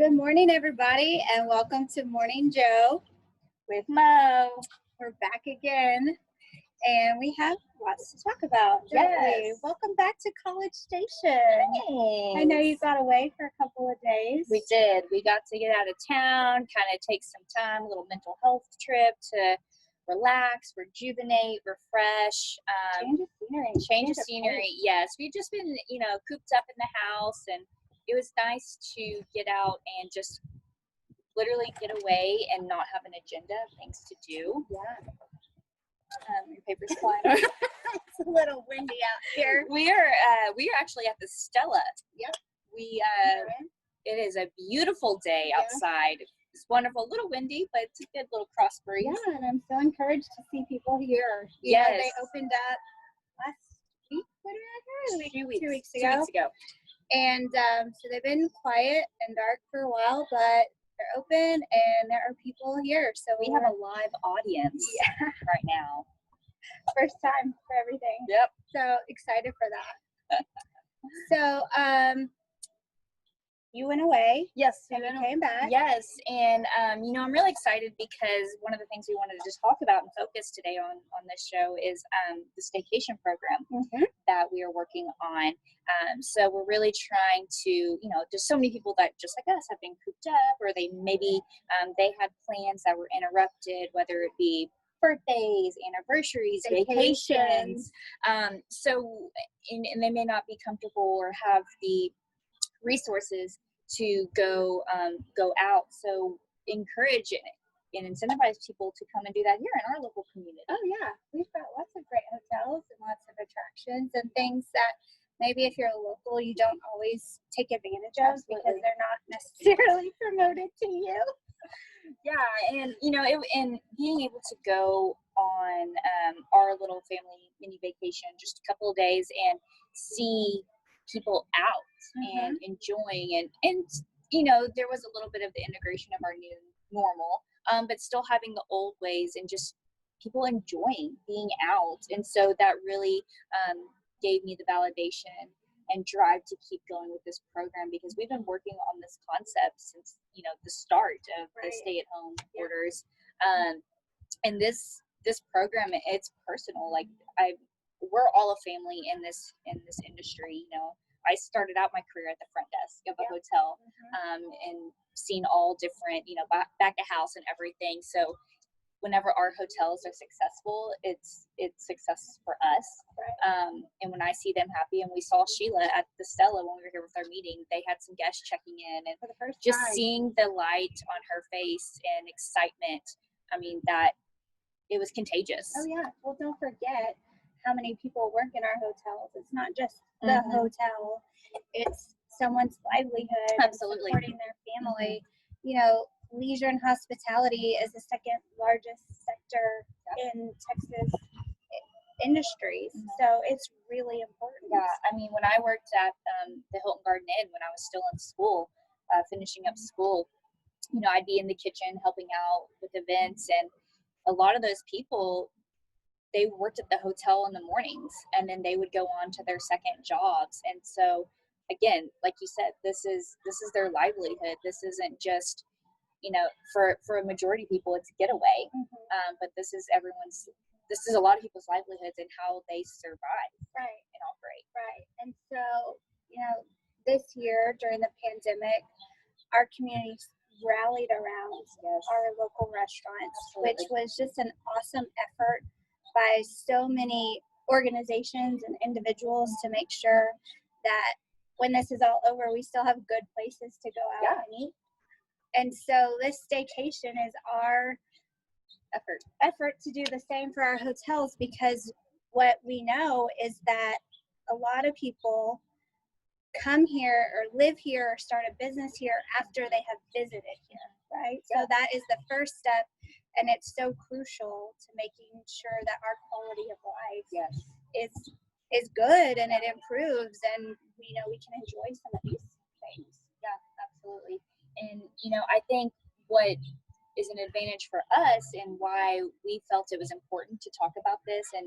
Good morning, everybody, and welcome to Morning Joe with Mo. We're back again, and we have lots to talk about. Yes. Welcome back to College Station. Thanks. I know you got away for a couple of days. We did. We got to get out of town, kind of take some time, a little mental health trip to relax, rejuvenate, refresh. Change of scenery. Change of scenery. Yes. We've just been, cooped up in the house, and it was nice to get out and just literally get away and not have an agenda of things to do. Yeah. Your paper's flying. It's a little windy out here. We are actually at the Stella. Yep. It is a beautiful day outside. It's wonderful, a little windy, but it's a good little cross breeze. Yeah, and I'm so encouraged to see people here. Yes. They opened up last week, 2 weeks. 2 weeks 2 ago. weeks ago. And so they've been quiet and dark for a while, but they're open and there are people here. So We have a live audience right now. First time for everything. Yep. So excited for that. So you went away. Yes. And you came back. Yes. And, I'm really excited because one of the things we wanted to just talk about and focus today on this show is the staycation program that we are working on. So we're really trying to, there's so many people that just like us have been cooped up, or they maybe they had plans that were interrupted, whether it be birthdays, anniversaries, vacations. And they may not be comfortable or have the resources to go out. So encourage and incentivize people to come and do that here in our local community. Oh yeah, we've got lots of great hotels and lots of attractions and things that maybe if you're local you don't always take advantage of. Absolutely. Because they're not necessarily promoted to you. Yeah, and and being able to go on our little family mini vacation, just a couple of days, and see people out and enjoying, and there was a little bit of the integration of our new normal, but still having the old ways and just people enjoying being out. And so that really gave me the validation and drive to keep going with this program, because we've been working on this concept since the start of the stay-at-home orders. And this program, it's personal. Like we're all a family in this industry. I started out my career at the front desk of a hotel, and seen all different, back of house and everything. So whenever our hotels are successful, it's success for us. And when I see them happy, and we saw Sheila at the Stella when we were here with our meeting, they had some guests checking in, and For the first just time. seeing the light on her face and excitement, that it was contagious. Oh yeah. Well, don't forget how many people work in our hotels. It's not just the hotel. It's someone's livelihood. Absolutely. And supporting their family. Leisure and hospitality is the second largest sector in Texas industries. So it's really important. Yeah, when I worked at the Hilton Garden Inn when I was still in school, finishing up school, I'd be in the kitchen helping out with events, and a lot of those people, they worked at the hotel in the mornings, and then they would go on to their second jobs. And so again, like you said, this is their livelihood. This isn't just for a majority of people it's a getaway, but this is a lot of people's livelihoods and how they survive and operate. And so this year during the pandemic, our community rallied around our local restaurants. Absolutely. Which was just an awesome effort by so many organizations and individuals to make sure that when this is all over, we still have good places to go out and eat. And so this staycation is our effort to do the same for our hotels, because what we know is that a lot of people come here or live here or start a business here after they have visited here, right? So that is the first step, and it's so crucial to making sure that our quality of life is good and it improves, and we can enjoy some of these things. Yeah, absolutely. And I think what is an advantage for us, and why we felt it was important to talk about this and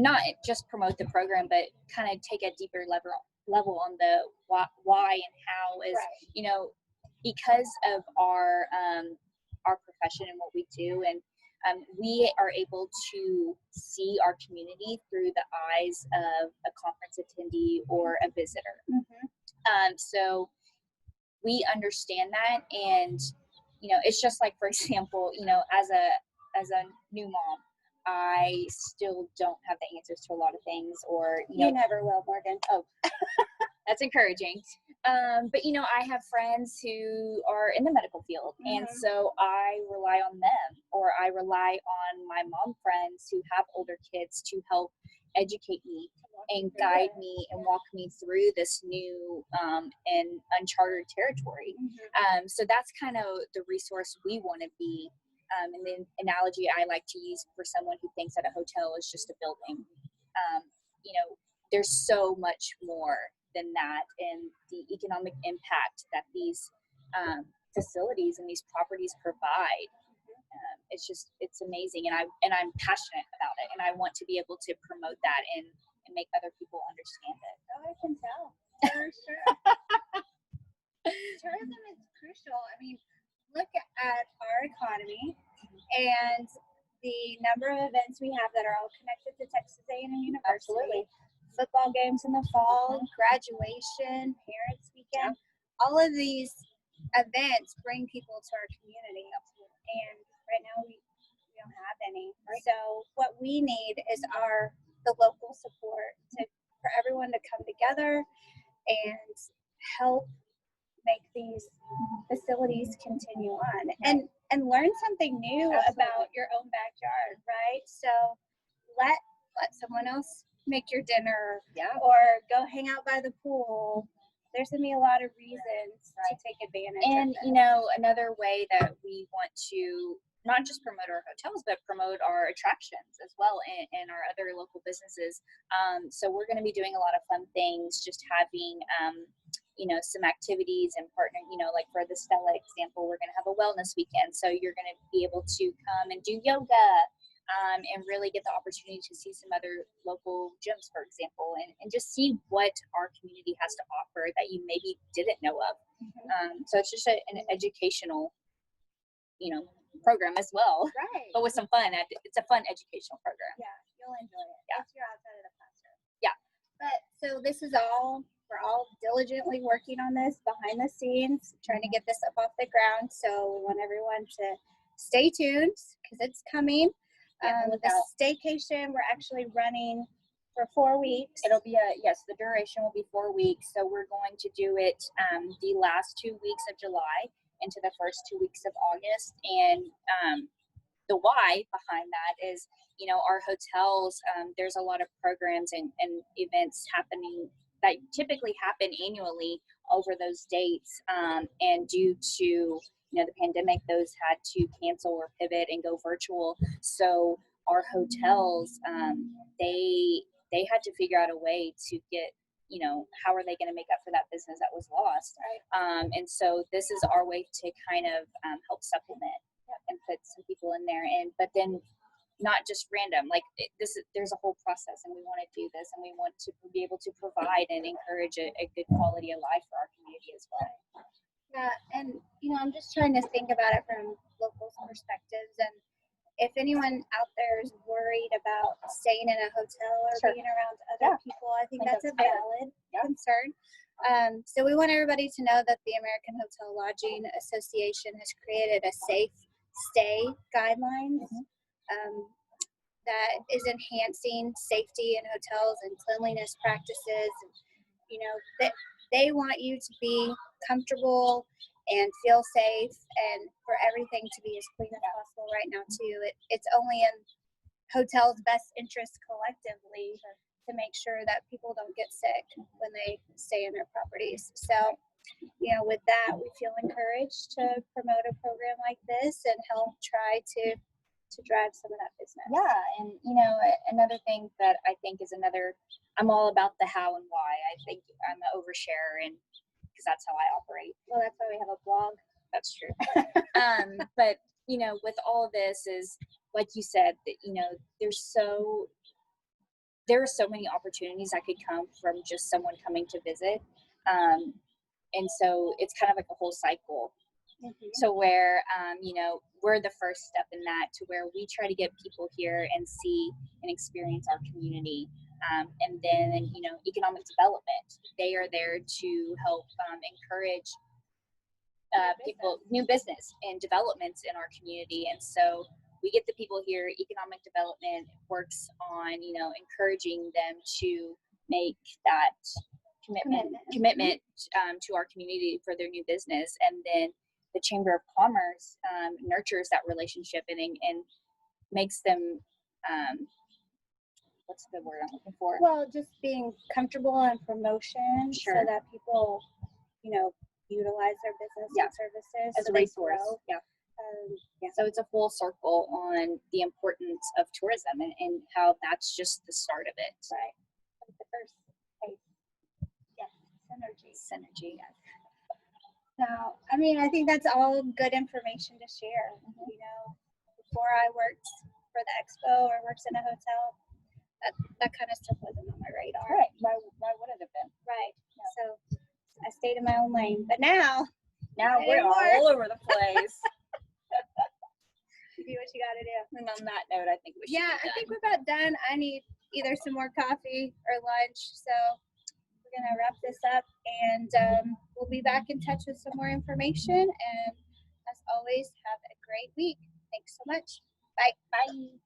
not just promote the program, but kind of take a deeper level on the why and how is, you know, because of our profession and what we do, and we are able to see our community through the eyes of a conference attendee or a visitor. So we understand that, and you know, it's just like, for example, you know, as a new mom, I still don't have the answers to a lot of things, or you never will, Morgan. Oh, that's encouraging. But you know, I have friends who are in the medical field, and so I rely on them, or I rely on my mom friends who have older kids to help educate me and guide me and walk me through this new and uncharted territory. So that's kind of the resource we want to be. And the analogy I like to use for someone who thinks that a hotel is just a building, you know, there's so much more than that, and the economic impact that these facilities and these properties provide. It's amazing, and I'm passionate about it, and I want to be able to promote that and make other people understand it. Oh, I can tell, for sure. Tourism is crucial. I mean, look at our economy and the number of events we have that are all connected to Texas A&M University. Absolutely. Football games in the fall, graduation, parents' weekend. All of these events bring people to our community. And right now we don't have any. So what we need is the local support for everyone to come together and help make these facilities continue on and learn something new about your own backyard, right? So let someone else make your dinner, or go hang out by the pool. There's gonna be a lot of reasons to take advantage and of this. You know, another way that we want to not just promote our hotels, but promote our attractions as well, and our other local businesses. So we're going to be doing a lot of fun things, just having you know, some activities and partner, you know, like for the Stella example, we're going to have a wellness weekend. So you're going to be able to come and do yoga, and really get the opportunity to see some other local gyms, for example, and just see what our community has to offer that you maybe didn't know of. So it's just an educational, you know, program as well, but with some fun. It's a fun educational program. Yeah, you'll enjoy it. Yeah. If you're outside of the classroom. Yeah. But so this is all, we're all diligently working on this behind the scenes, trying to get this up off the ground. So we want everyone to stay tuned because it's coming. The staycation, we're actually running for 4 weeks. It'll be the duration will be 4 weeks. So we're going to do it the last 2 weeks of July into the first 2 weeks of August. And the why behind that is, you know, our hotels, there's a lot of programs and events happening that typically happen annually over those dates. And due to, you know, the pandemic, those had to cancel or pivot and go virtual. So our hotels, they had to figure out a way to get, you know, how are they going to make up for that business that was lost? And so this is our way to kind of help supplement and put some people in there. But then not just random, like there's a whole process, and we want to do this, and we want to be able to provide and encourage a good quality of life for our community as well. Yeah, and you know, I'm just trying to think about it from local perspectives, and if anyone out there is worried about staying in a hotel or being around other people, I think that's a valid concern. So we want everybody to know that the American Hotel Lodging Association has created a safe stay guidelines that is enhancing safety in hotels and cleanliness practices. And, you know, that they want you to be comfortable and feel safe, and for everything to be as clean as possible right now too. It's only in hotels' best interest collectively to make sure that people don't get sick when they stay in their properties. So, you know, with that, we feel encouraged to promote a program like this and help try to drive some of that business. Yeah, and you know, another thing that I think is I'm all about the how and why. I think I'm an oversharer, and because that's how I operate. Well, that's why we have a blog. That's true. But you know, with all of this is, like you said, that, you know, there's so there are so many opportunities that could come from just someone coming to visit. And so it's kind of like a whole cycle. So where, we're the first step in that, to where we try to get people here and see and experience our community. And then, economic development, they are there to help encourage new business and developments in our community. And so we get the people here. Economic development works on, encouraging them to make that commitment to our community for their new business. And then the Chamber of Commerce nurtures that relationship and makes them, what's the word I'm looking for? Well, just being comfortable in promotion so that people, utilize their business and services as a resource. So it's a full circle on the importance of tourism and how that's just the start of it. Right. Like the first phase. Yes. Synergy. Yes. So, I think that's all good information to share. Before I worked for the expo or worked in a hotel, that kind of stuff wasn't on my radar. Right. Why would it have been? Right. Yeah. So I stayed in my own lane. But now we're all over the place. You do what you got to do. And on that note, I think we should. I think we're about done. I need either some more coffee or lunch. So we're going to wrap this up, and we'll be back in touch with some more information. And as always, have a great week. Thanks so much. Bye. Bye.